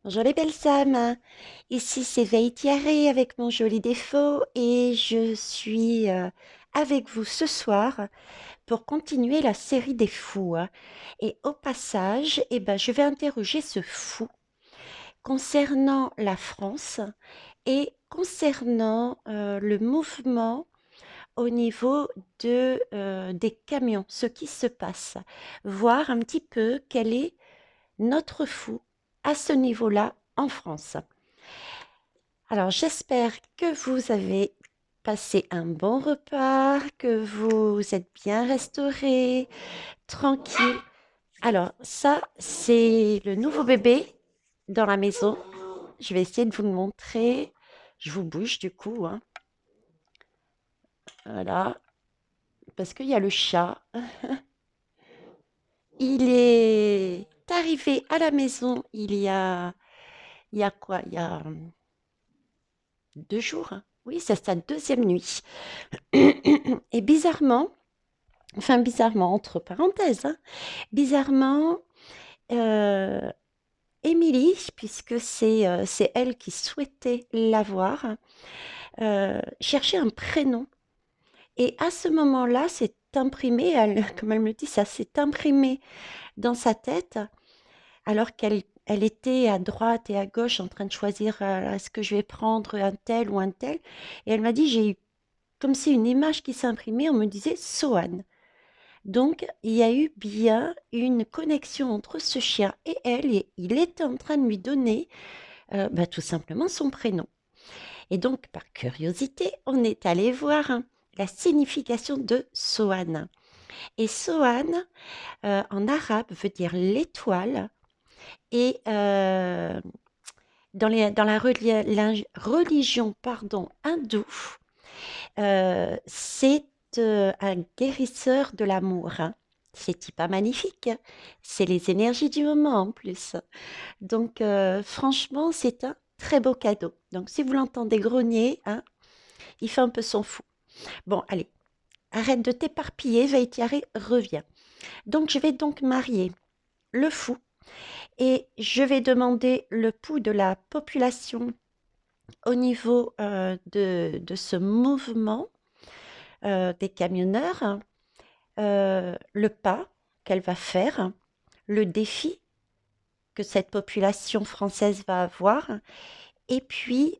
Bonjour les belles âmes, ici c'est Veille Tiaré avec mon joli défaut et je suis avec vous ce soir pour continuer la série des fous, hein. Et au passage, je vais interroger ce fou concernant la France et concernant le mouvement au niveau des camions, ce qui se passe, voir un petit peu quel est notre fou à ce niveau-là en France. Alors, j'espère que vous avez passé un bon repas, que vous êtes bien restaurés, tranquille. Alors, ça, c'est le nouveau bébé dans la maison. Je vais essayer de vous le montrer. Je vous bouge du coup, hein. Voilà, parce qu'il y a le chat. Il est arrivé à la maison il y a quoi? Il y a 2 jours, hein. Oui, c'est sa deuxième nuit. Et bizarrement, enfin bizarrement, entre parenthèses, hein, bizarrement, euh, Émilie, puisque c'est elle qui souhaitait l'avoir, cherchait un prénom. Et à ce moment-là, c'est imprimé, comme elle me dit, ça s'est imprimé dans sa tête, alors qu'elle était à droite et à gauche en train de choisir est-ce que je vais prendre un tel ou un tel. Et elle m'a dit, j'ai eu comme si une image qui s'imprimait, on me disait Sohan. Donc, il y a eu bien une connexion entre ce chien et elle, et il était en train de lui donner tout simplement son prénom. Et donc, par curiosité, on est allé voir la signification de Sohan. Et Sohan, en arabe, veut dire l'étoile, et dans la religion hindoue, c'est un guérisseur de l'amour, hein. C'est pas magnifique, hein. C'est les énergies du moment en plus. Donc, franchement, c'est un très beau cadeau. Donc, si vous l'entendez grogner, hein, il fait un peu son fou. Bon, allez, arrête de t'éparpiller, Veitiaré, reviens. Donc, je vais donc marier le fou et je vais demander le pouls de la population au niveau de ce mouvement des camionneurs, hein, le pas qu'elle va faire, le défi que cette population française va avoir, et puis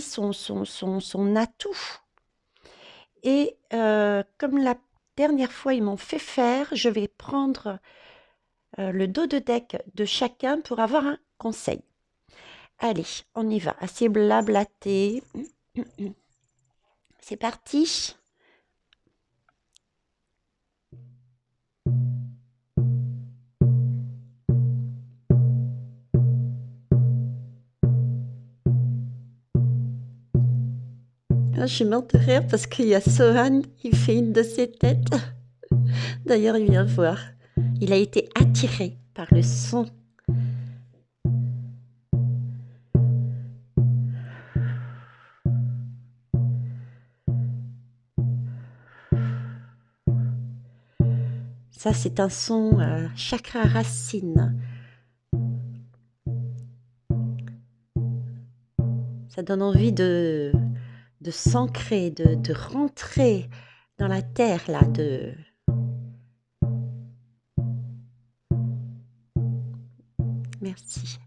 son atout. Et comme la dernière fois, ils m'ont fait faire, je vais prendre le dos de deck de chacun pour avoir un conseil. Allez, on y va. Assez blablaté. C'est parti. Ah, je suis morte de rire parce qu'il y a Sohan qui fait une de ses têtes. D'ailleurs, il vient voir. Il a été attiré par le son. Ça, c'est un son chakra racine. Ça donne envie de s'ancrer, de rentrer dans la terre, là, Merci.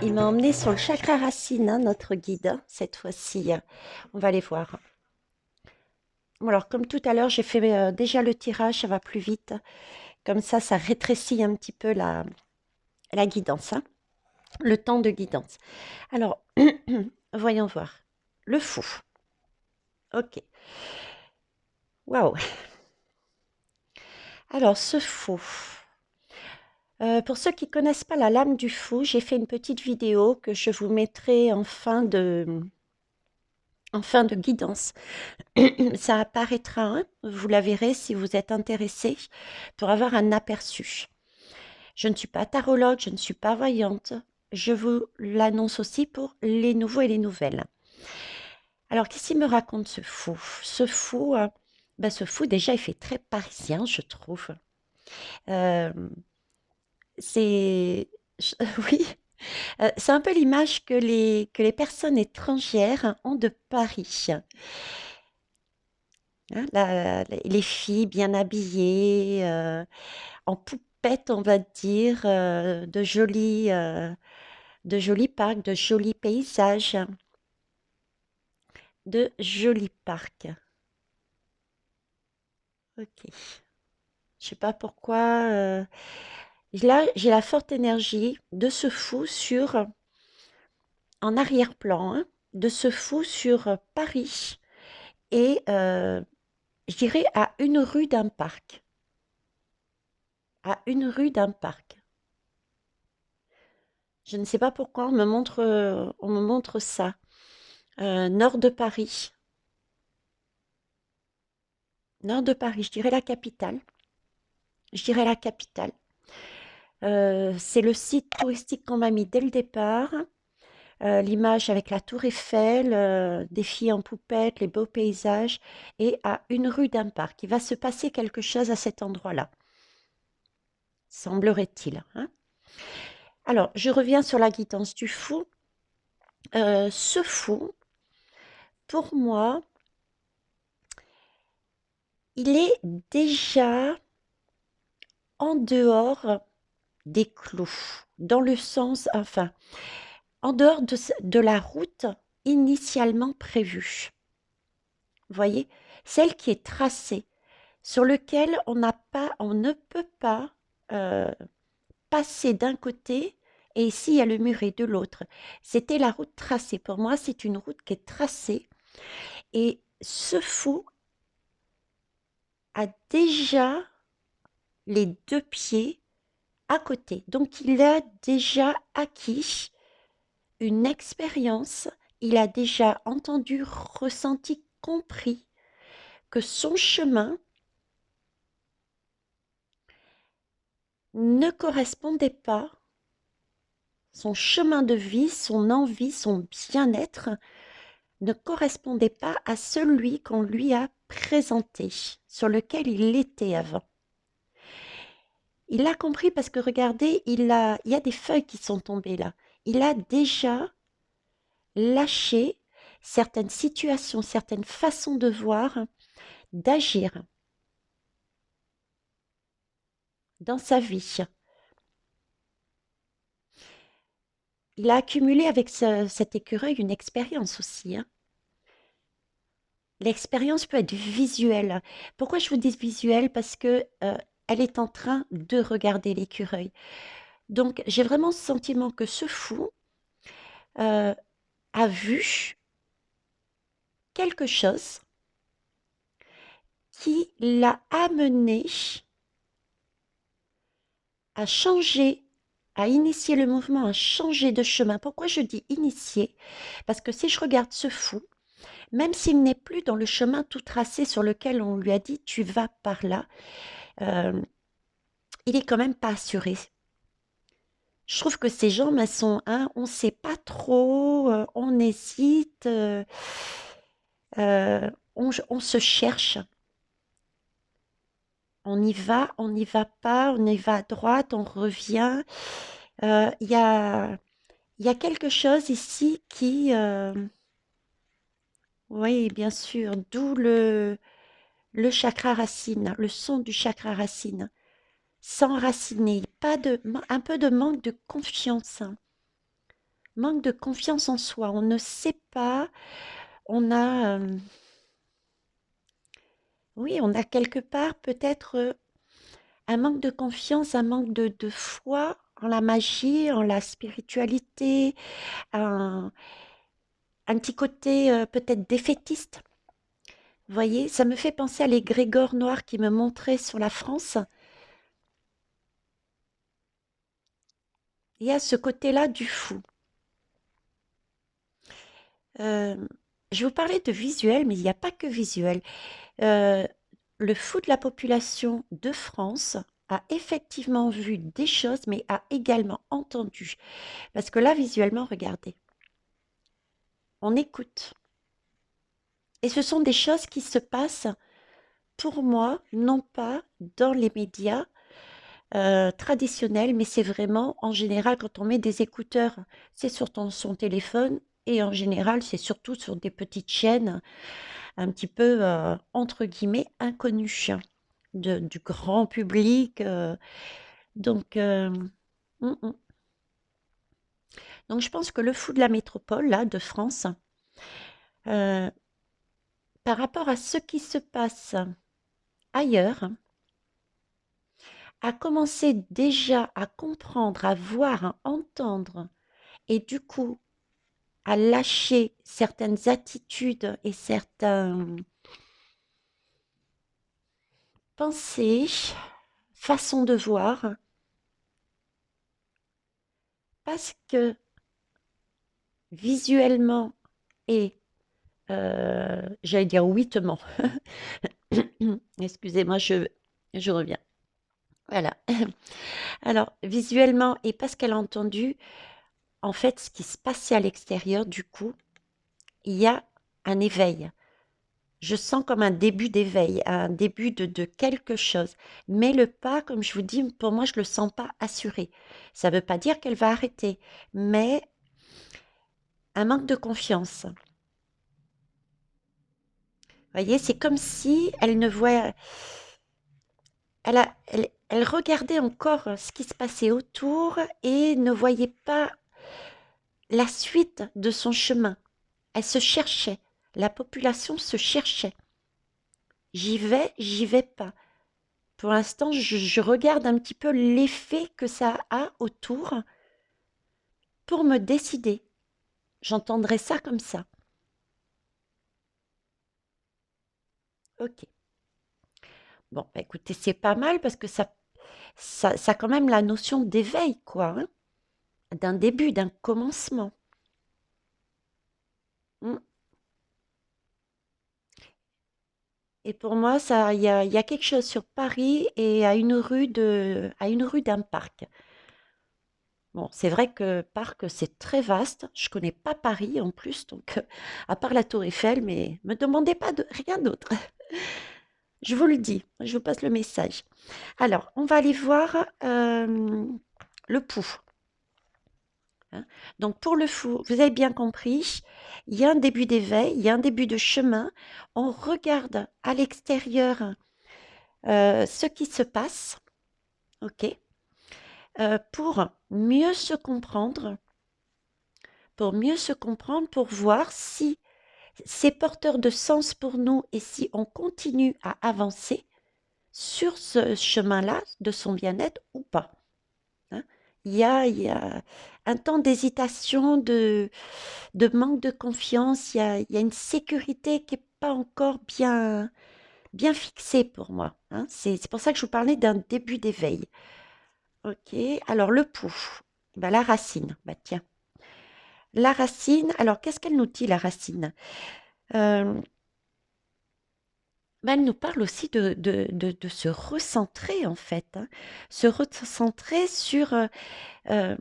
Il m'a emmené sur le chakra racine, hein, notre guide, hein, cette fois-ci. On va aller voir. Bon, alors, comme tout à l'heure, j'ai fait déjà le tirage, ça va plus vite. Comme ça rétrécit un petit peu la guidance, hein, le temps de guidance. Alors, voyons voir. Le fou. Ok. Waouh. Alors, ce fou. Pour ceux qui connaissent pas la lame du fou, j'ai fait une petite vidéo que je vous mettrai en fin de guidance. Ça apparaîtra, hein, vous la verrez si vous êtes intéressé pour avoir un aperçu. Je ne suis pas tarologue, je ne suis pas voyante. Je vous l'annonce aussi pour les nouveaux et les nouvelles. Alors, qu'est-ce qu'il me raconte ce fou? Ce fou, Ben, ce fou, déjà, il fait très parisien, je trouve. Euh, c'est... Oui, c'est un peu l'image que les personnes étrangères ont de Paris. Hein, les filles bien habillées, en poupette, on va dire, de jolis parcs, de jolis paysages, de jolis parcs. Ok. Je sais pas pourquoi. Là, j'ai la forte énergie de ce fou sur, en arrière-plan, hein, de ce fou sur Paris et je dirais à une rue d'un parc. À une rue d'un parc. Je ne sais pas pourquoi on me montre ça. Nord de Paris. Nord de Paris, je dirais la capitale. Je dirais la capitale. C'est le site touristique qu'on m'a mis dès le départ. L'image avec la tour Eiffel, des filles en poupette, les beaux paysages, et à une rue d'un parc. Il va se passer quelque chose à cet endroit-là, semblerait-il, hein. Alors, je reviens sur la guidance du fou. Ce fou, pour moi, il est déjà en dehors des clous, dans le sens, enfin, en dehors de la route initialement prévue. Vous voyez, celle qui est tracée, sur lequel on ne peut pas euh, passer d'un côté et ici il y a le muret de l'autre. C'était la route tracée. Pour moi, c'est une route qui est tracée et ce fou a déjà les deux pieds à côté. Donc il a déjà acquis une expérience, il a déjà entendu, ressenti, compris que son chemin ne correspondait pas, son chemin de vie, son envie, son bien-être ne correspondait pas à celui qu'on lui a présenté, sur lequel il était avant. Il l'a compris parce que regardez, il y a des feuilles qui sont tombées là. Il a déjà lâché certaines situations, certaines façons de voir, d'agir dans sa vie. Il a accumulé avec cet écureuil une expérience aussi, hein. L'expérience peut être visuelle. Pourquoi je vous dis visuelle? Parce que elle est en train de regarder l'écureuil. Donc j'ai vraiment ce sentiment que ce fou euh, a vu quelque chose qui l'a amené à changer, à initier le mouvement, à changer de chemin. Pourquoi je dis initier? Parce que si je regarde ce fou, même s'il n'est plus dans le chemin tout tracé sur lequel on lui a dit tu vas par là, euh, il est quand même pas assuré. Je trouve que ces jambes, elles sont, hein, on ne sait pas trop, on hésite, on se cherche. On n'y va pas, on y va à droite, on revient. Il y a, il y a quelque chose ici qui, oui, bien sûr, d'où le chakra racine, le son du chakra racine. S'enraciner, un peu de manque de confiance, hein. Manque de confiance en soi. On ne sait pas, on a, oui, on a quelque part peut-être un manque de confiance, un manque de foi en la magie, en la spiritualité, un, un petit côté peut-être défaitiste. Vous voyez, ça me fait penser à l'égrégore noir qui me montrait sur la France. Il y a ce côté-là du fou. Euh, je vous parlais de visuel, mais il n'y a pas que visuel. Euh, le fou de la population de France a effectivement vu des choses, mais a également entendu. Parce que là, visuellement, regardez, on écoute. Et ce sont des choses qui se passent pour moi, non pas dans les médias traditionnels, mais c'est vraiment en général quand on met des écouteurs, c'est sur son téléphone et en général, c'est surtout sur des petites chaînes un petit peu, entre guillemets, «inconnues» du grand public. Donc, mmh mh. Donc je pense que le fou de la métropole, là, de France, heu, par rapport à ce qui se passe ailleurs, a commencé déjà à comprendre, à voir, à entendre et du coup à lâcher certaines attitudes et certaines pensées, façons de voir, parce que visuellement et j'allais dire ouïtement, excusez-moi, je reviens. Voilà. Alors, visuellement et parce qu'elle a entendu, en fait, ce qui se passait à l'extérieur, du coup, il y a un éveil. Je sens comme un début d'éveil, un début de quelque chose. Mais le pas, comme je vous dis, pour moi, je le sens pas assuré. Ça veut pas dire qu'elle va arrêter, mais un manque de confiance. Vous voyez, c'est comme si elle ne voit, elle regardait encore ce qui se passait autour et ne voyait pas la suite de son chemin. Elle se cherchait. La population se cherchait. J'y vais pas. Pour l'instant, je regarde un petit peu l'effet que ça a autour pour me décider. J'entendrai ça comme ça. Ok. Bon, bah, écoutez, c'est pas mal parce que ça a quand même la notion d'éveil, quoi, hein, d'un début, d'un commencement. Mm. Et pour moi, ça, il y a quelque chose sur Paris et à une rue d'un parc. Bon, c'est vrai que parc, c'est très vaste. Je connais pas Paris en plus, donc à part la Tour Eiffel, mais me demandez pas de rien d'autre. Je vous le dis, je vous passe le message. Alors, on va aller voir le pouls, hein. Donc, pour le fou, vous avez bien compris, il y a un début d'éveil, il y a un début de chemin. On regarde à l'extérieur ce qui se passe, ok, pour mieux se comprendre, pour voir si c'est porteur de sens pour nous et si on continue à avancer sur ce chemin-là de son bien-être ou pas, hein. Il y a un temps d'hésitation, de manque de confiance, il y a une sécurité qui n'est pas encore bien fixée pour moi, hein. C'est pour ça que je vous parlais d'un début d'éveil. Ok, alors le pouls, bah, la racine, bah tiens. La racine, alors qu'est-ce qu'elle nous dit la racine? Euh, Bah, elle nous parle aussi de se recentrer en fait, hein. Se recentrer euh,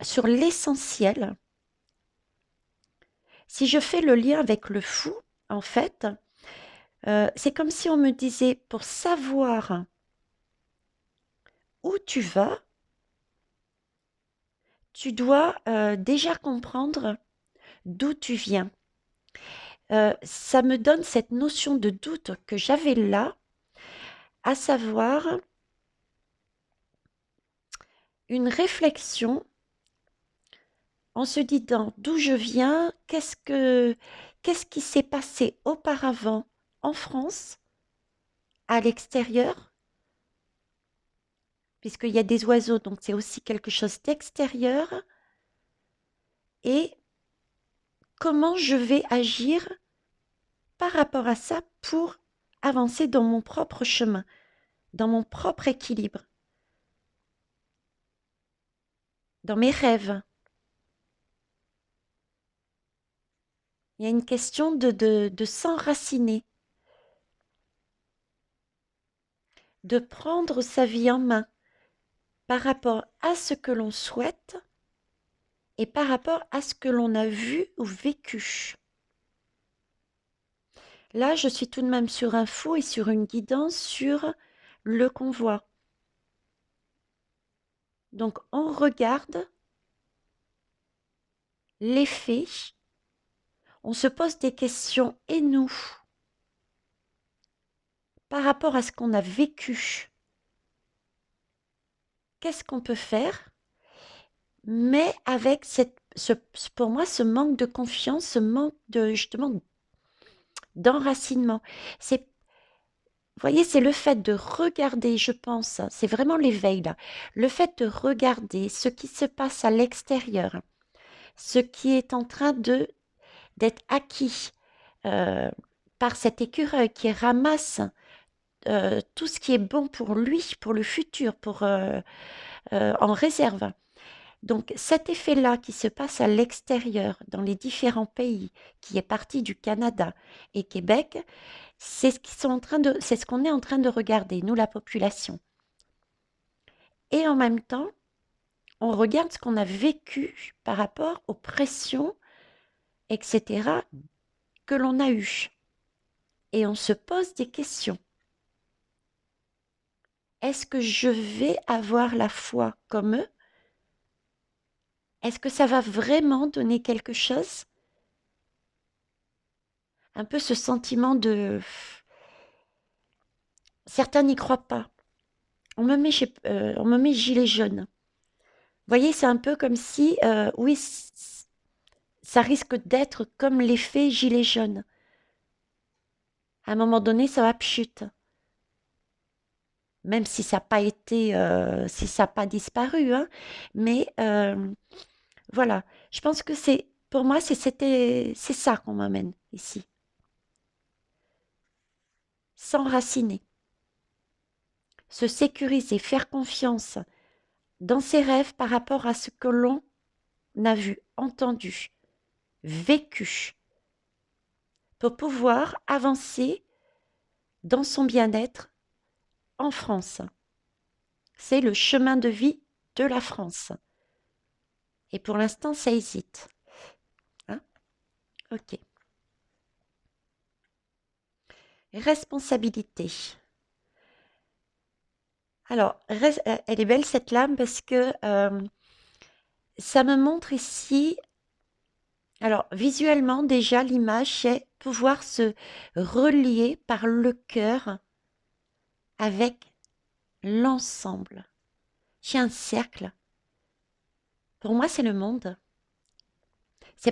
sur l'essentiel. Si je fais le lien avec le fou, en fait, c'est comme si on me disait, pour savoir où tu vas, tu dois déjà comprendre d'où tu viens. Ça me donne cette notion de doute que j'avais là, à savoir une réflexion en se disant d'où je viens, qu'est-ce qui s'est passé auparavant en France, à l'extérieur, puisqu'il y a des oiseaux, donc c'est aussi quelque chose d'extérieur, et comment je vais agir par rapport à ça pour avancer dans mon propre chemin, dans mon propre équilibre, dans mes rêves. Il y a une question de s'enraciner, de prendre sa vie en main par rapport à ce que l'on souhaite et par rapport à ce que l'on a vu ou vécu. Là, je suis tout de même sur un fou et sur une guidance sur le convoi. Donc, on regarde les faits, on se pose des questions et nous, par rapport à ce qu'on a vécu, qu'est-ce qu'on peut faire? Mais avec pour moi, ce manque de confiance, ce manque de justement d'enracinement. C'est, vous voyez, c'est le fait de regarder, je pense, hein, c'est vraiment l'éveil là, le fait de regarder ce qui se passe à l'extérieur, ce qui est en train de d'être acquis euh, par cet écureuil qui ramasse tout ce qui est bon pour lui, pour le futur, en réserve. Donc cet effet-là qui se passe à l'extérieur, dans les différents pays, qui est parti du Canada et Québec, c'est c'est ce qu'on est en train de regarder, nous, la population. Et en même temps, on regarde ce qu'on a vécu par rapport aux pressions, etc., que l'on a eues. Et on se pose des questions. Est-ce que je vais avoir la foi comme eux? Est-ce que ça va vraiment donner quelque chose? Un peu ce sentiment de... Certains n'y croient pas. On me met gilet jaune. Vous voyez, c'est un peu comme si, oui, ça risque d'être comme l'effet gilet jaune. À un moment donné, ça va pchut. Même si ça n'a pas été, si ça n'a pas disparu, hein. Mais voilà, je pense que pour moi, c'est ça qu'on m'amène ici. S'enraciner, se sécuriser, faire confiance dans ses rêves par rapport à ce que l'on a vu, entendu, vécu, pour pouvoir avancer dans son bien-être en France. C'est le chemin de vie de la France. Et pour l'instant, ça hésite. Hein? Ok. Responsabilité. Alors, elle est belle cette lame parce que ça me montre ici, alors visuellement déjà l'image, c'est pouvoir se relier par le cœur avec l'ensemble. J'ai un cercle. Pour moi, c'est le monde. C'est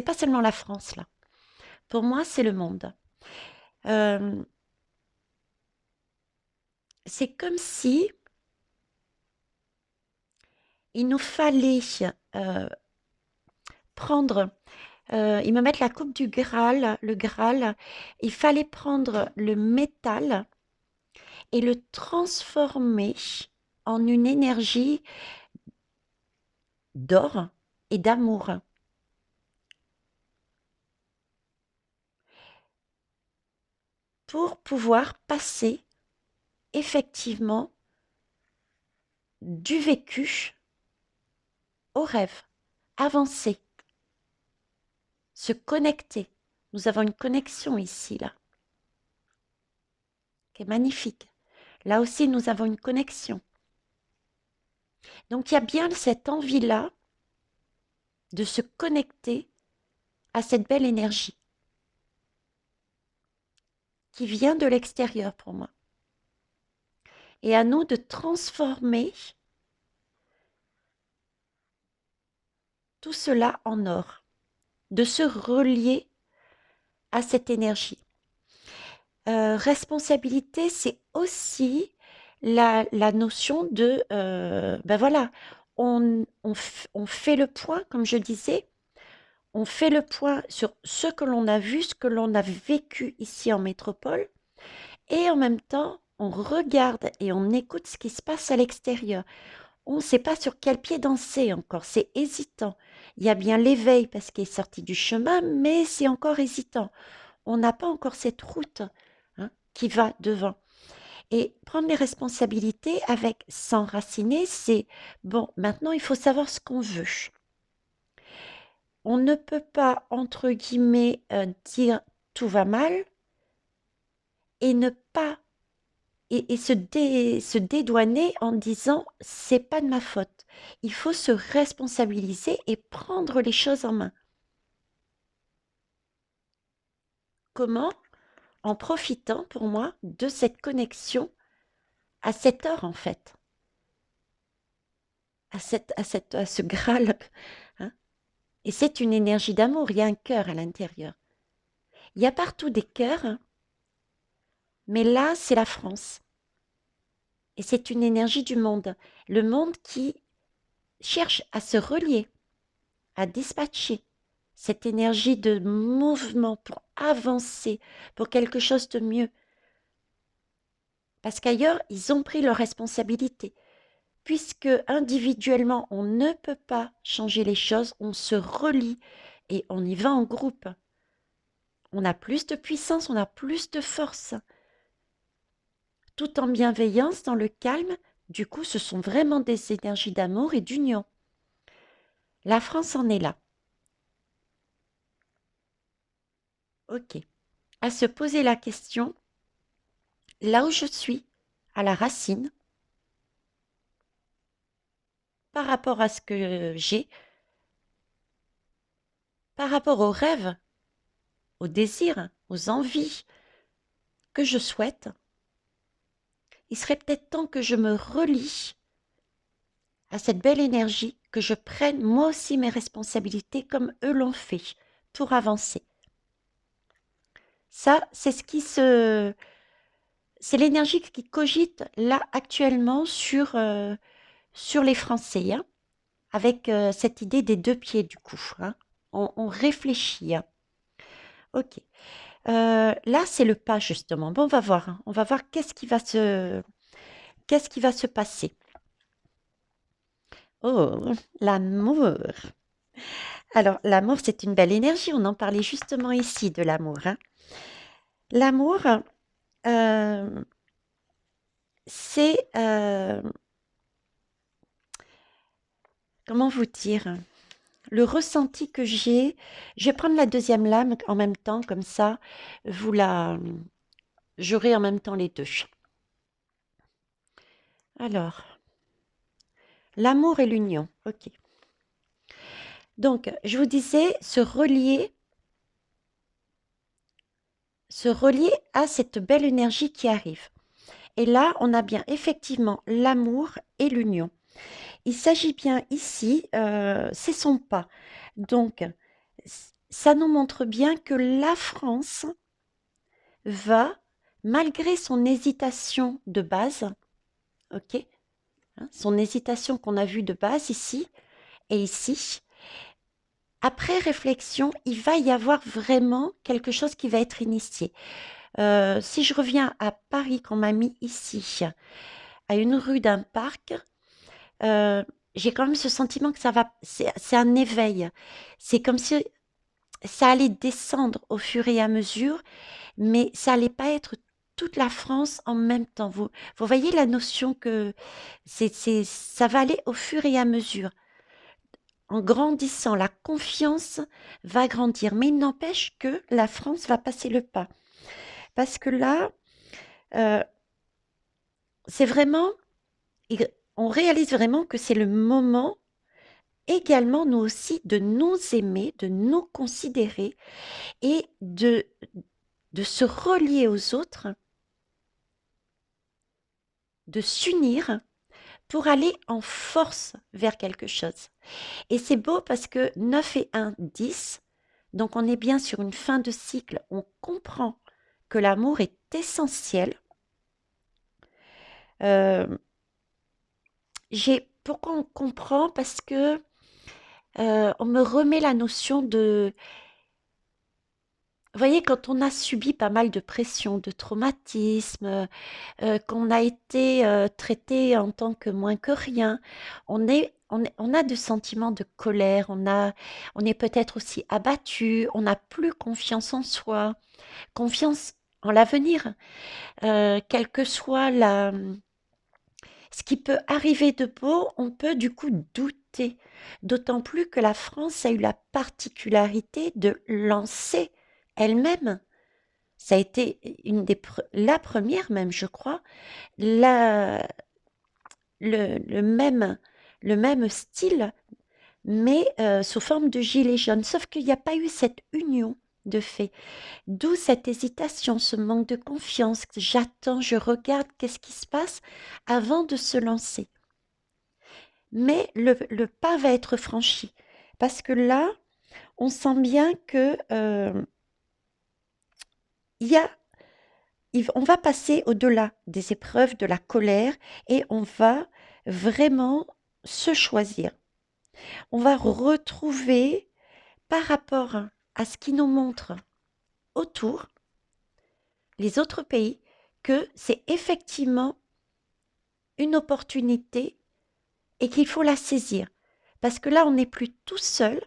pas seulement la France là. Pour moi, c'est le monde. Euh, c'est comme si il nous fallait euh, prendre, ils me mettent la coupe du Graal, le Graal, il fallait prendre le métal et le transformer en une énergie d'or et d'amour. Pour pouvoir passer effectivement du vécu au rêve, avancer, se connecter. Nous avons une connexion ici, là, qui est magnifique. Là aussi, nous avons une connexion. Donc, il y a bien cette envie-là de se connecter à cette belle énergie qui vient de l'extérieur pour moi. Et à nous de transformer tout cela en or, de se relier à cette énergie. Responsabilité, c'est aussi la notion de, ben voilà, on fait le point, comme je disais, on fait le point sur ce que l'on a vu, ce que l'on a vécu ici en métropole, et en même temps, on regarde et on écoute ce qui se passe à l'extérieur. On ne sait pas sur quel pied danser encore, c'est hésitant. Il y a bien l'éveil parce qu'il est sorti du chemin, mais c'est encore hésitant. On n'a pas encore cette route, hein, qui va devant. Et prendre les responsabilités avec s'enraciner, c'est bon, maintenant il faut savoir ce qu'on veut. On ne peut pas, entre guillemets, dire tout va mal et ne pas et se dédouaner en disant c'est pas de ma faute. Il faut se responsabiliser et prendre les choses en main. Comment? En profitant pour moi de cette connexion à cette heure en fait, à ce Graal, hein. Et c'est une énergie d'amour, il y a un cœur à l'intérieur. Il y a partout des cœurs, hein, mais là c'est la France. Et c'est une énergie du monde. Le monde qui cherche à se relier, à dispatcher cette énergie de mouvement pour avancer, pour quelque chose de mieux. Parce qu'ailleurs, ils ont pris leurs responsabilités. Puisque individuellement, on ne peut pas changer les choses, on se relie et on y va en groupe. On a plus de puissance, on a plus de force. Tout en bienveillance, dans le calme, du coup, ce sont vraiment des énergies d'amour et d'union. La France en est là. Ok. À se poser la question, là où je suis, à la racine, par rapport à ce que j'ai, par rapport aux rêves, aux désirs, aux envies que je souhaite, il serait peut-être temps que je me relie à cette belle énergie, que je prenne moi aussi mes responsabilités comme eux l'ont fait pour avancer. Ça, c'est c'est l'énergie qui cogite là actuellement sur les Français, hein, avec cette idée des deux pieds du coup, hein. On réfléchit, hein. Ok. Là, c'est le pas justement. Bon, on va voir, hein. On va voir qu'est-ce qui va se passer. Oh, l'amour. Alors, l'amour, c'est une belle énergie. On en parlait justement ici de l'amour, hein. L'amour, euh, c'est, comment vous dire, le ressenti que j'ai. Je vais prendre la deuxième lame en même temps, comme ça, vous la, j'aurai en même temps les deux. Alors, l'amour et l'union. Ok. Donc, je vous disais, se relier à cette belle énergie qui arrive. Et là, on a bien effectivement l'amour et l'union. Il s'agit bien ici, c'est son pas. Donc, ça nous montre bien que la France va, malgré son hésitation de base, ok, hein, son hésitation qu'on a vue de base ici et ici, après réflexion, il va y avoir vraiment quelque chose qui va être initié. Si je reviens à Paris, qu'on m'a mis ici, à une rue d'un parc, euh, j'ai quand même ce sentiment que ça va, c'est un éveil. C'est comme si ça allait descendre au fur et à mesure, mais ça allait pas être toute la France en même temps. Vous voyez la notion que ça va aller au fur et à mesure. En grandissant, la confiance va grandir. Mais il n'empêche que la France va passer le pas. Parce que là, euh, c'est vraiment, on réalise vraiment que c'est le moment également, nous aussi, de nous aimer, de nous considérer et de se relier aux autres, de s'unir pour aller en force vers quelque chose. Et c'est beau parce que 9 et 1, 10, donc on est bien sur une fin de cycle, on comprend que l'amour est essentiel. Euh, pourquoi on comprend? Parce que on me remet la notion de, vous voyez, quand on a subi pas mal de pression, de traumatisme, qu'on a été traité en tant que moins que rien, on a des sentiments de colère, on est peut-être aussi abattu, on n'a plus confiance en soi, confiance en l'avenir, quelle que soit ce qui peut arriver de beau, on peut du coup douter. D'autant plus que la France a eu la particularité de lancer elle-même Ça a été la première même, je crois, la, le même style, mais sous forme de gilet jaune. Sauf qu'il n'y a pas eu cette union de fait. D'où cette hésitation, ce manque de confiance. J'attends, je regarde qu'est-ce qui se passe avant de se lancer. Mais le pas va être franchi. Parce que là, on sent bien que il y a, on va passer au-delà des épreuves, de la colère, et on va vraiment se choisir. On va retrouver par rapport à ce qui nous montre autour, les autres pays, que c'est effectivement une opportunité et qu'il faut la saisir. Parce que là, on n'est plus tout seul,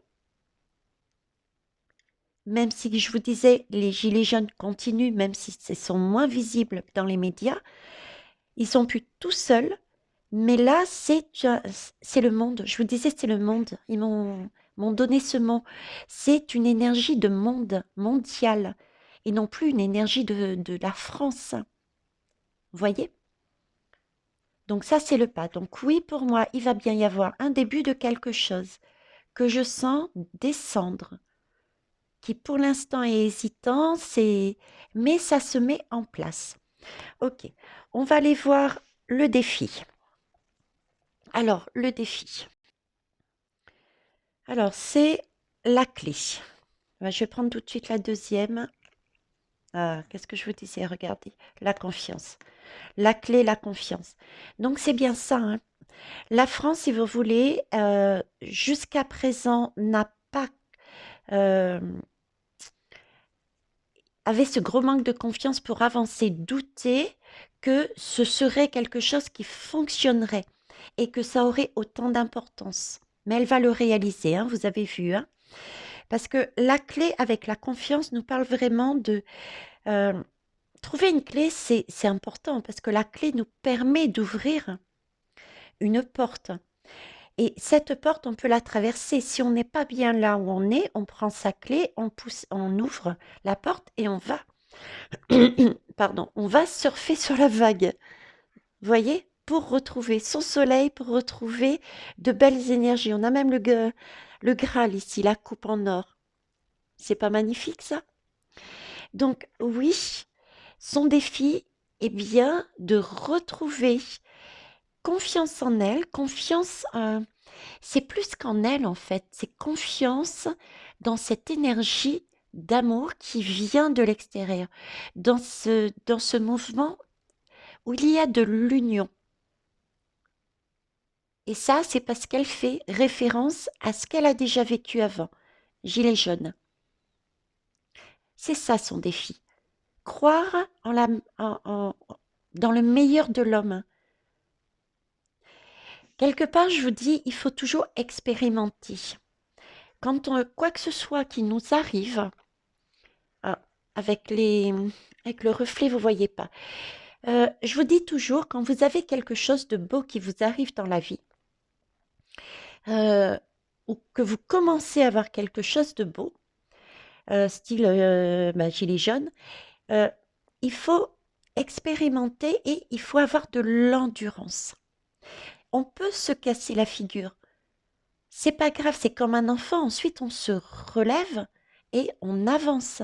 même si je vous disais, les gilets jaunes continuent, même si ils sont moins visibles dans les médias, ils sont plus tout seuls, mais là, c'est le monde. Je vous disais, c'est le monde. Ils m'ont donné ce mot. C'est une énergie de monde, mondiale, et non plus une énergie de la France. Vous voyez? Donc ça, c'est le pas. Donc oui, pour moi, il va bien y avoir un début de quelque chose que je sens descendre, qui pour l'instant est hésitant, mais ça se met en place. Ok, on va aller voir le défi. Alors, le défi. Alors, c'est la clé. Je vais prendre tout de suite la deuxième. Ah, qu'est-ce que je vous disais? Regardez, la confiance. La clé, la confiance. Donc, c'est bien ça, hein. La France, si vous voulez, jusqu'à présent, n'a pas euh, avait ce gros manque de confiance pour avancer, douter que ce serait quelque chose qui fonctionnerait et que ça aurait autant d'importance. Mais elle va le réaliser, hein, vous avez vu, hein. Parce que la clé avec la confiance nous parle vraiment de euh, trouver une clé, c'est important parce que la clé nous permet d'ouvrir une porte. Et cette porte, on peut la traverser. Si on n'est pas bien là où on est, on prend sa clé, on pousse, on ouvre la porte et on va, pardon, on va surfer sur la vague. Vous voyez? Pour retrouver son soleil, pour retrouver de belles énergies. On a même le Graal ici, la coupe en or. C'est pas magnifique ça? Donc oui, son défi est bien de retrouver confiance en elle, confiance, c'est plus qu'en elle en fait, c'est confiance dans cette énergie d'amour qui vient de l'extérieur, dans ce mouvement où il y a de l'union. Et ça, c'est parce qu'elle fait référence à ce qu'elle a déjà vécu avant. Gilet jaune. C'est ça son défi. Croire dans le meilleur de l'homme. Quelque part, je vous dis, il faut toujours expérimenter. Quand quoi que ce soit qui nous arrive, ah, avec avec le reflet, vous voyez pas. Je vous dis toujours, quand vous avez quelque chose de beau qui vous arrive dans la vie, euh, ou que vous commencez à avoir quelque chose de beau, style gilet jaune, euh, il faut expérimenter et il faut avoir de l'endurance. On peut se casser la figure. C'est pas grave, c'est comme un enfant. Ensuite, on se relève et on avance.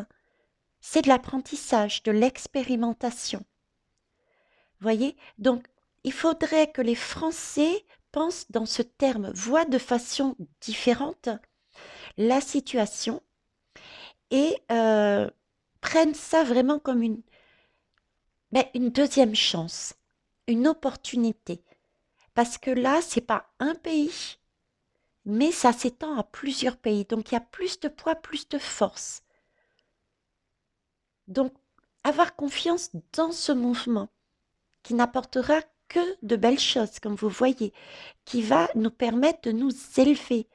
C'est de l'apprentissage, de l'expérimentation. Voyez? Donc, il faudrait que les Français pensent dans ce terme, voient de façon différente la situation et prennent ça vraiment comme une deuxième chance, une opportunité. Parce que là, c'est pas un pays, mais ça s'étend à plusieurs pays. Donc, il y a plus de poids, plus de force. Donc, avoir confiance dans ce mouvement qui n'apportera que de belles choses, comme vous voyez, qui va nous permettre de nous élever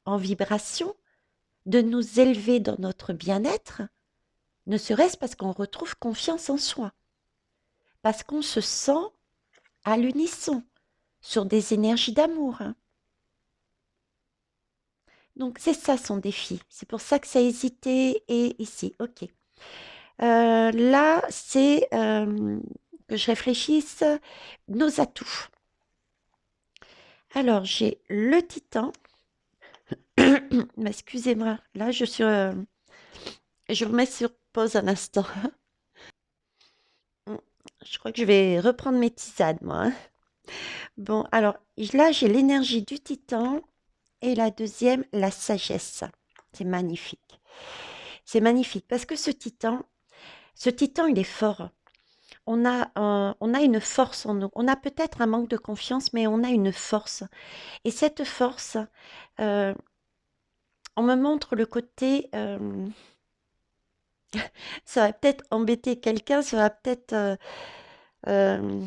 en vibration, de nous élever dans notre bien-être, ne serait-ce parce qu'on retrouve confiance en soi, parce qu'on se sent à l'unisson, sur des énergies d'amour, hein. Donc c'est ça son défi. C'est pour ça que ça a hésité et ici, ok. Là, c'est que je réfléchisse nos atouts. Alors, j'ai le titan. Mais excusez-moi, là, je vous mets sur pause un instant. Je crois que je vais reprendre mes tisanes, moi, hein. Bon, alors là, j'ai l'énergie du titan et la deuxième, la sagesse. C'est magnifique. C'est magnifique parce que ce titan, il est fort. On a une force en nous. On a peut-être un manque de confiance, mais on a une force. Et cette force, euh, on me montre le côté, ça va peut-être embêter quelqu'un, ça va peut-être euh,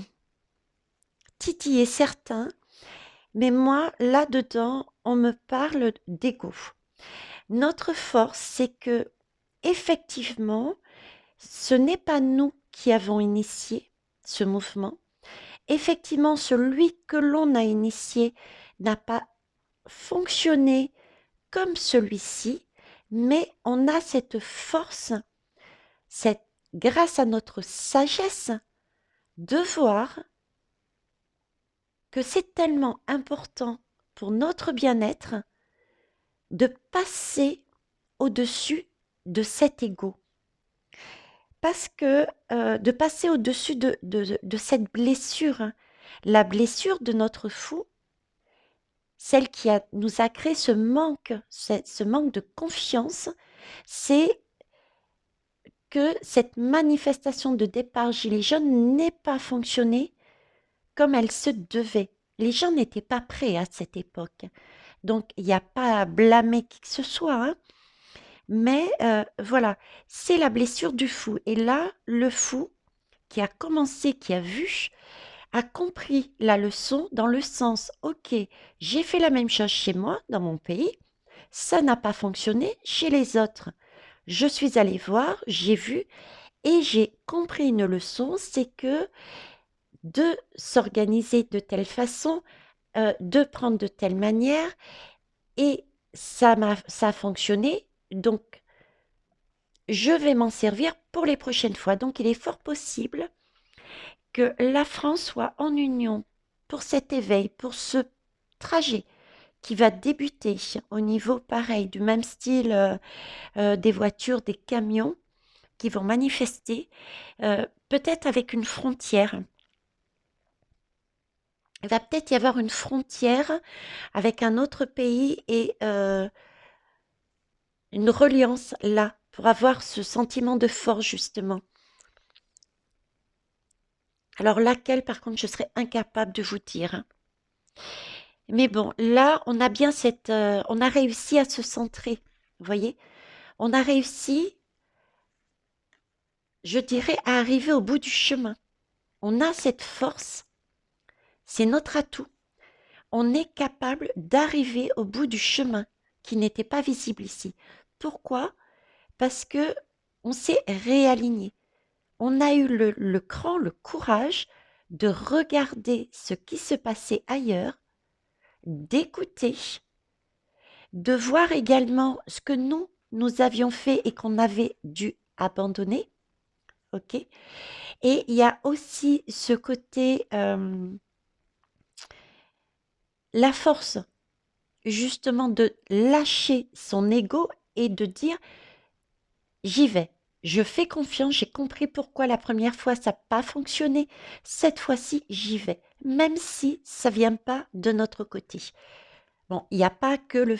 titiller certains, mais moi, là-dedans, on me parle d'ego. Notre force, c'est que, effectivement, ce n'est pas nous qui avons initié ce mouvement. Effectivement, celui que l'on a initié n'a pas fonctionné comme celui-ci, mais on a cette force, grâce à notre sagesse, de voir que c'est tellement important pour notre bien-être de passer au-dessus de cet ego. Parce que de passer au-dessus de cette blessure, hein. La blessure de notre fou, celle nous a créé ce manque de confiance, c'est que cette manifestation de départ gilet jaune n'ait pas fonctionné comme elle se devait. Les gens n'étaient pas prêts à cette époque. Donc, il n'y a pas à blâmer qui que ce soit, hein. Mais voilà, c'est la blessure du fou. Et là, le fou qui a commencé, qui a vu, a compris la leçon dans le sens, ok, j'ai fait la même chose chez moi, dans mon pays, ça n'a pas fonctionné chez les autres. Je suis allée voir, j'ai vu et j'ai compris une leçon, c'est que de s'organiser de telle façon, de prendre de telle manière, et ça a fonctionné, donc je vais m'en servir pour les prochaines fois. Donc il est fort possible que la France soit en union pour cet éveil, pour ce trajet qui va débuter au niveau pareil, du même style des voitures, des camions qui vont manifester, peut-être avec une frontière. Il va peut-être y avoir une frontière avec un autre pays et une reliance là, pour avoir ce sentiment de force justement. Alors laquelle, par contre, je serais incapable de vous dire, hein. Mais bon, là, on a bien on a réussi à se centrer, vous voyez? On a réussi, je dirais, à arriver au bout du chemin. On a cette force, c'est notre atout. On est capable d'arriver au bout du chemin qui n'était pas visible ici. Pourquoi? Parce que on s'est réaligné. On a eu le cran, le courage de regarder ce qui se passait ailleurs, d'écouter, de voir également ce que nous avions fait et qu'on avait dû abandonner. Ok. Et il y a aussi ce côté, la force, justement, de lâcher son ego et de dire, j'y vais. Je fais confiance, j'ai compris pourquoi la première fois ça n'a pas fonctionné. Cette fois-ci, j'y vais, même si ça vient pas de notre côté. Bon, il n'y a pas que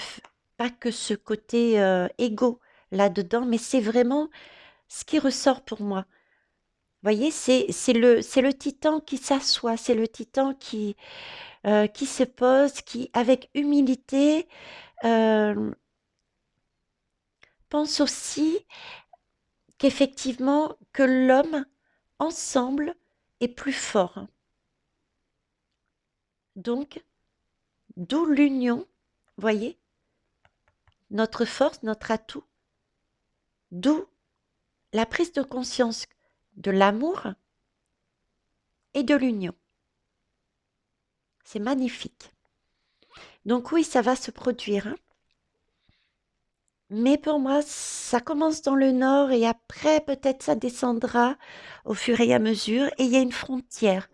pas que ce côté égo là-dedans, mais c'est vraiment ce qui ressort pour moi. Vous voyez, c'est le titan qui s'assoit, c'est le titan qui se pose, qui, avec humilité, euh, pense aussi qu'effectivement, que l'homme, ensemble, est plus fort. Donc, d'où l'union, voyez, notre force, notre atout, d'où la prise de conscience de l'amour et de l'union. C'est magnifique. Donc oui, ça va se produire, hein. Mais pour moi, ça commence dans le nord et après, peut-être ça descendra au fur et à mesure. Et il y a une frontière.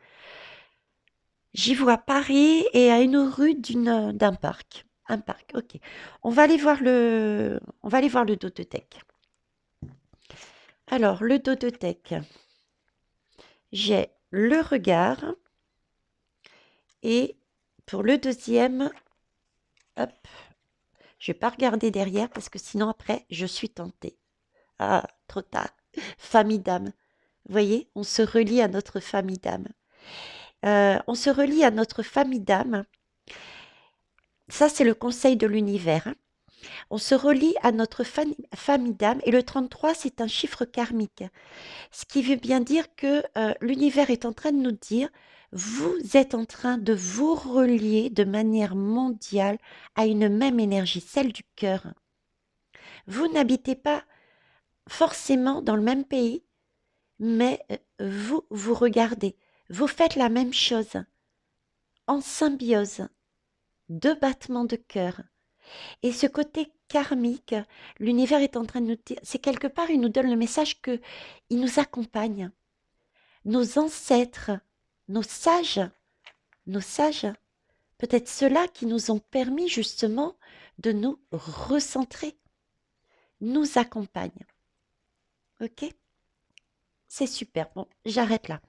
J'y vois Paris et à une rue d'un parc. Un parc, ok. On va aller voir le Dodothèque. Alors, le Dodothèque, j'ai le regard et pour le deuxième, hop, je vais pas regarder derrière parce que sinon après, je suis tentée. Ah, trop tard. Famille d'âme. Vous voyez, on se relie à notre famille d'âme. On se relie à notre famille d'âme. Ça, c'est le conseil de l'univers, hein. On se relie à notre famille d'âme et le 33, c'est un chiffre karmique. Ce qui veut bien dire que l'univers est en train de nous dire, vous êtes en train de vous relier de manière mondiale à une même énergie, celle du cœur. Vous n'habitez pas forcément dans le même pays, mais vous vous regardez, vous faites la même chose, en symbiose, deux battements de cœur. Et ce côté karmique, l'univers est en train de nous dire, c'est quelque part, il nous donne le message que il nous accompagne. Nos ancêtres, nos sages, nos sages, peut-être ceux-là qui nous ont permis justement de nous recentrer, nous accompagnent. Ok? C'est super. Bon, j'arrête là.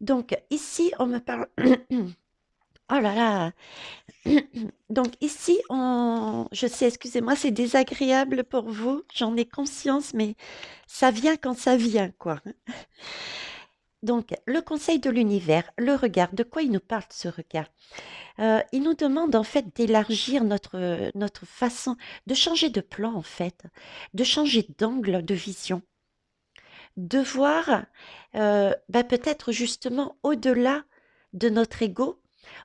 Donc ici, on me parle. Oh là là. Donc ici, je sais, excusez-moi, c'est désagréable pour vous, j'en ai conscience, mais ça vient quand ça vient, quoi. Donc, le conseil de l'univers, le regard, de quoi il nous parle ce regard? Il nous demande en fait d'élargir notre façon, de changer de plan en fait, de changer d'angle de vision, de voir peut-être justement au-delà de notre ego,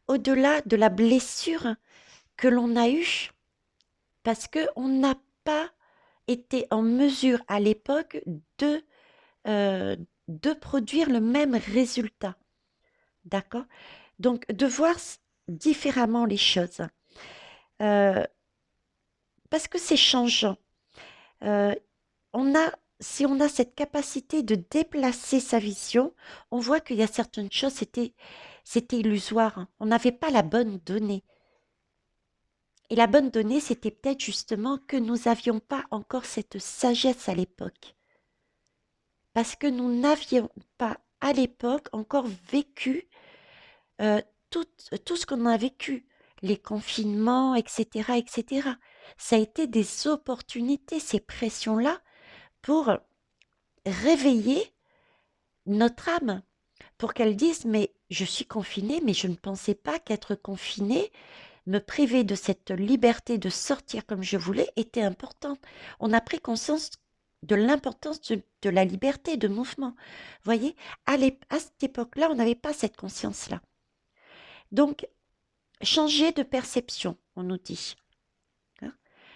au-delà de la blessure que l'on a eue, parce qu'on n'a pas été en mesure à l'époque euh, de produire le même résultat. D'accord? Donc, de voir différemment les choses. Euh, Parce que c'est changeant. Euh, on a, si on a cette capacité de déplacer sa vision, on voit qu'il y a certaines choses, c'était illusoire, hein. On n'avait pas la bonne donnée. Et la bonne donnée, c'était peut-être justement que nous n'avions pas encore cette sagesse à l'époque. Parce que nous n'avions pas à l'époque encore vécu euh, tout, tout ce qu'on a vécu, les confinements, etc., etc. Ça a été des opportunités, ces pressions-là, pour réveiller notre âme, pour qu'elle dise, mais je suis confinée, mais je ne pensais pas qu'être confinée, me priver de cette liberté de sortir comme je voulais, était important. On a pris conscience de l'importance de la liberté de mouvement. Vous voyez, à cette époque-là, on n'avait pas cette conscience-là. Donc, changer de perception, on nous dit, hein.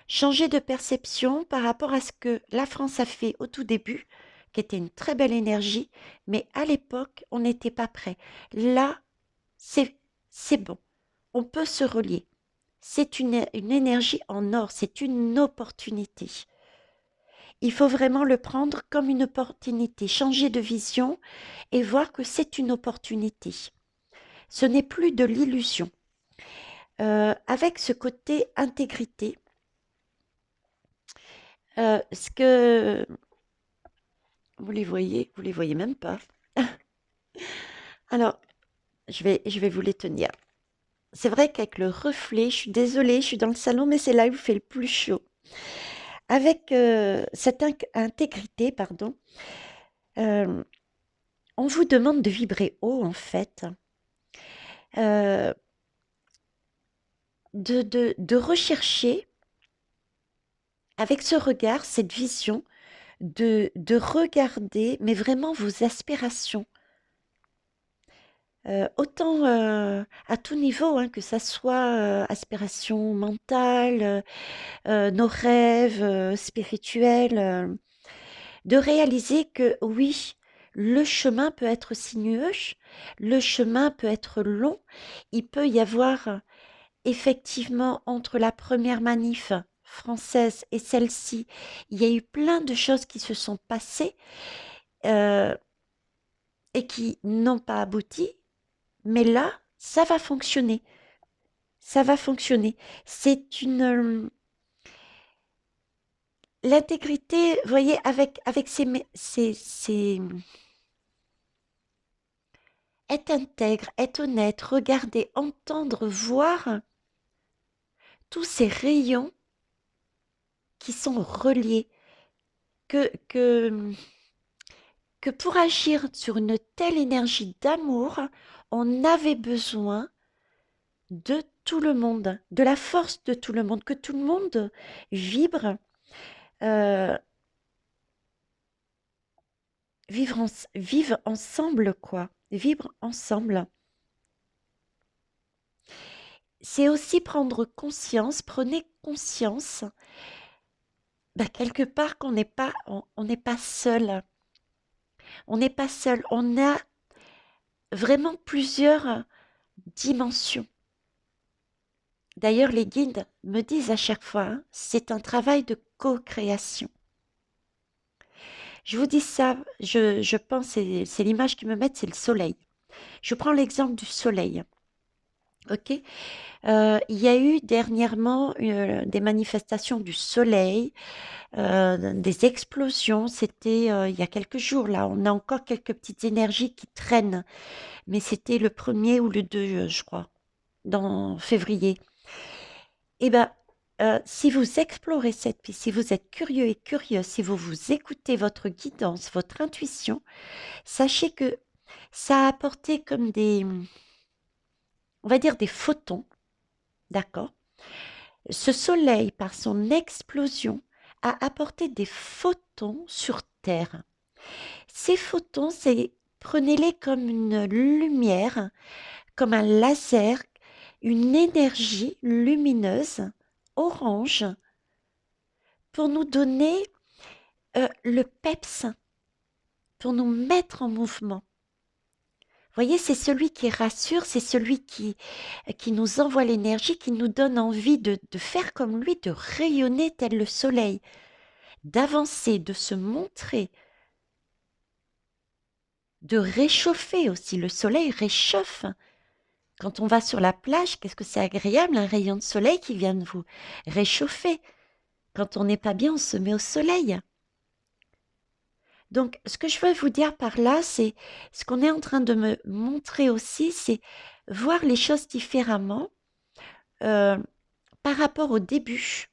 Changer de perception par rapport à ce que la France a fait au tout début, qui était une très belle énergie, mais à l'époque, on n'était pas prêt. Là, c'est bon. On peut se relier. C'est une énergie en or, c'est une opportunité. Il faut vraiment le prendre comme une opportunité, changer de vision et voir que c'est une opportunité. Ce n'est plus de l'illusion. Avec ce côté intégrité, ce que vous les voyez même pas. Alors, je vais vous les tenir. C'est vrai qu'avec le reflet, je suis désolée, je suis dans le salon, mais c'est là où il fait le plus chaud. Avec cette intégrité, pardon, euh, on vous demande de vibrer haut, en fait, euh, de rechercher avec ce regard, cette vision, de regarder, mais vraiment vos aspirations. Autant à tout niveau, hein, que ça soit aspiration mentale, nos rêves spirituels, de réaliser que oui, le chemin peut être sinueux, le chemin peut être long, il peut y avoir effectivement entre la première manif française et celle-ci, il y a eu plein de choses qui se sont passées euh, et qui n'ont pas abouti, mais là, ça va fonctionner. Ça va fonctionner. C'est une... L'intégrité, vous voyez, avec être intègre, être honnête, regarder, entendre, voir tous ces rayons qui sont reliés, que, que, que pour agir sur une telle énergie d'amour, on avait besoin de tout le monde, de la force de tout le monde, que tout le monde vibre, euh, vive ensemble, quoi, vivre ensemble. C'est aussi prendre conscience, prenez conscience, bah, quelque part qu'on n'est pas, on n'est pas seul. On n'est pas seul. On a vraiment plusieurs dimensions. D'ailleurs, les guides me disent à chaque fois, hein, c'est un travail de co-création. Je vous dis ça, je pense, c'est l'image qui me met, c'est le soleil. Je prends l'exemple du soleil. Ok. Il y a eu dernièrement des manifestations du soleil, des explosions. C'était il y a quelques jours là. On a encore quelques petites énergies qui traînent, mais c'était le 1er ou le 2, je crois, dans février. Eh ben, si vous explorez cette piste, si vous êtes curieux et curieuse, si vous écoutez votre guidance, votre intuition, sachez que ça a apporté comme on va dire des photons, d'accord? Ce soleil, par son explosion, a apporté des photons sur Terre. Ces photons, prenez-les comme une lumière, comme un laser, une énergie lumineuse, orange, pour nous donner le peps, pour nous mettre en mouvement. Vous voyez, c'est celui qui rassure, c'est celui qui nous envoie l'énergie, qui nous donne envie de faire comme lui, de rayonner tel le soleil, d'avancer, de se montrer, de réchauffer aussi. Le soleil réchauffe. Quand on va sur la plage, qu'est-ce que c'est agréable, un rayon de soleil qui vient de vous réchauffer. Quand on n'est pas bien, on se met au soleil. Donc, ce que je veux vous dire par là, c'est ce qu'on est en train de me montrer aussi, c'est voir les choses différemment euh, par rapport au début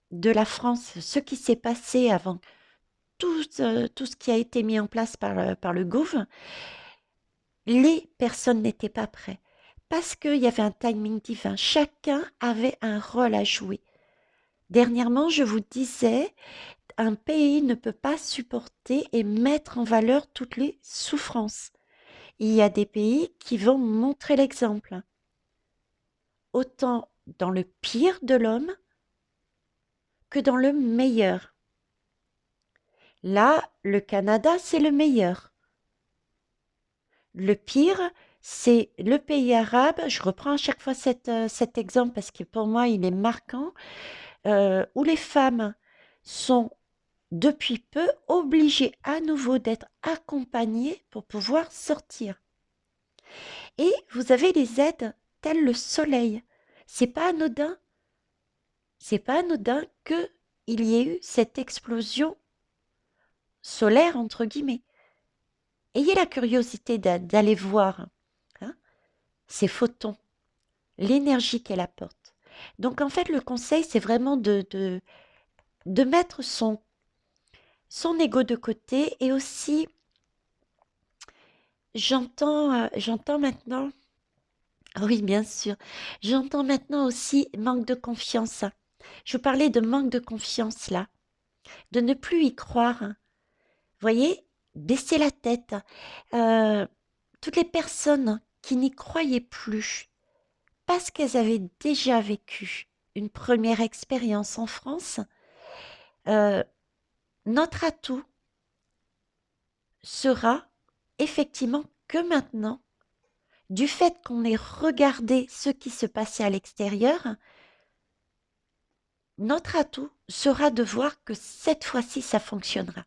de la France, ce qui s'est passé avant tout ce qui a été mis en place par le gouv. Les personnes n'étaient pas prêtes parce qu'il y avait un timing divin. Chacun avait un rôle à jouer. Dernièrement, je vous disais, un pays ne peut pas supporter et mettre en valeur toutes les souffrances. Il y a des pays qui vont montrer l'exemple, autant dans le pire de l'homme que dans le meilleur. Là, le Canada, c'est le meilleur. Le pire, c'est le pays arabe. Je reprends à chaque fois cet exemple parce que pour moi, il est marquant, où les femmes sont depuis peu obligées à nouveau d'être accompagnées pour pouvoir sortir. Et vous avez les aides telles le soleil. C'est pas anodin. C'est pas anodin que il y ait eu cette explosion solaire entre guillemets. Ayez la curiosité d'aller voir, hein, ces photons, l'énergie qu'elle apporte. Donc en fait, le conseil, c'est vraiment de mettre son ego de côté et aussi, j'entends maintenant, oui, bien sûr, j'entends maintenant aussi manque de confiance. Je vous parlais de manque de confiance là, de ne plus y croire. Vous voyez, baisser la tête. Euh, Toutes les personnes qui n'y croyaient plus, parce qu'elles avaient déjà vécu une première expérience en France, euh, notre atout sera effectivement que maintenant, du fait qu'on ait regardé ce qui se passait à l'extérieur, notre atout sera de voir que cette fois-ci, ça fonctionnera.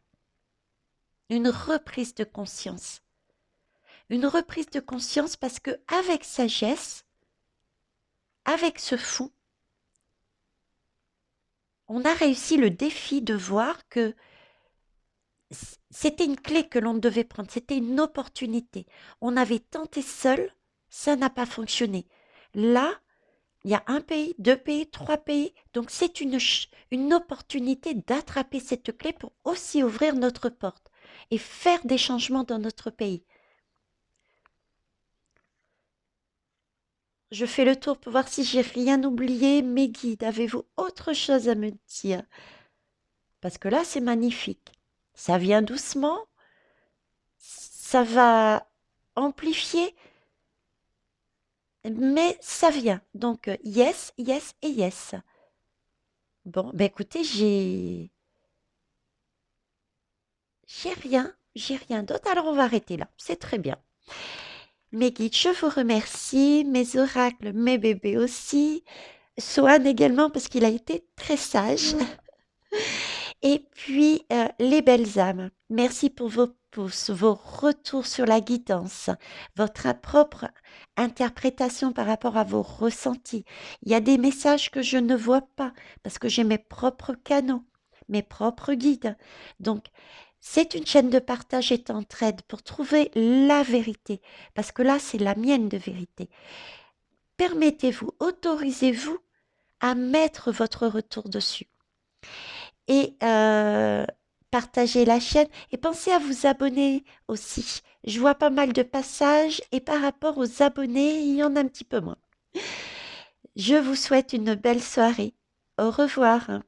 Une reprise de conscience. Une reprise de conscience parce que avec sagesse, avec ce fou, on a réussi le défi de voir que c'était une clé que l'on devait prendre, c'était une opportunité. On avait tenté seul, ça n'a pas fonctionné. Là, il y a un pays, deux pays, trois pays, donc c'est une opportunité d'attraper cette clé pour aussi ouvrir notre porte et faire des changements dans notre pays. Je fais le tour pour voir si j'ai rien oublié. Mes guides, avez-vous autre chose à me dire? Parce que là, c'est magnifique. Ça vient doucement, ça va amplifier, mais ça vient. Donc, yes, yes et yes. Bon, ben écoutez, j'ai rien d'autre. Alors, on va arrêter là. C'est très bien. Mes guides, je vous remercie. Mes oracles, mes bébés aussi. Swan également, parce qu'il a été très sage. Et puis, les belles âmes, merci pour vos pouces, vos retours sur la guidance, votre propre interprétation par rapport à vos ressentis. Il y a des messages que je ne vois pas parce que j'ai mes propres canaux, mes propres guides. Donc, c'est une chaîne de partage et d'entraide pour trouver la vérité, parce que là, c'est la mienne de vérité. Permettez-vous, autorisez-vous à mettre votre retour dessus. Et partagez la chaîne et pensez à vous abonner aussi. Je vois pas mal de passages et par rapport aux abonnés, il y en a un petit peu moins. Je vous souhaite une belle soirée. Au revoir.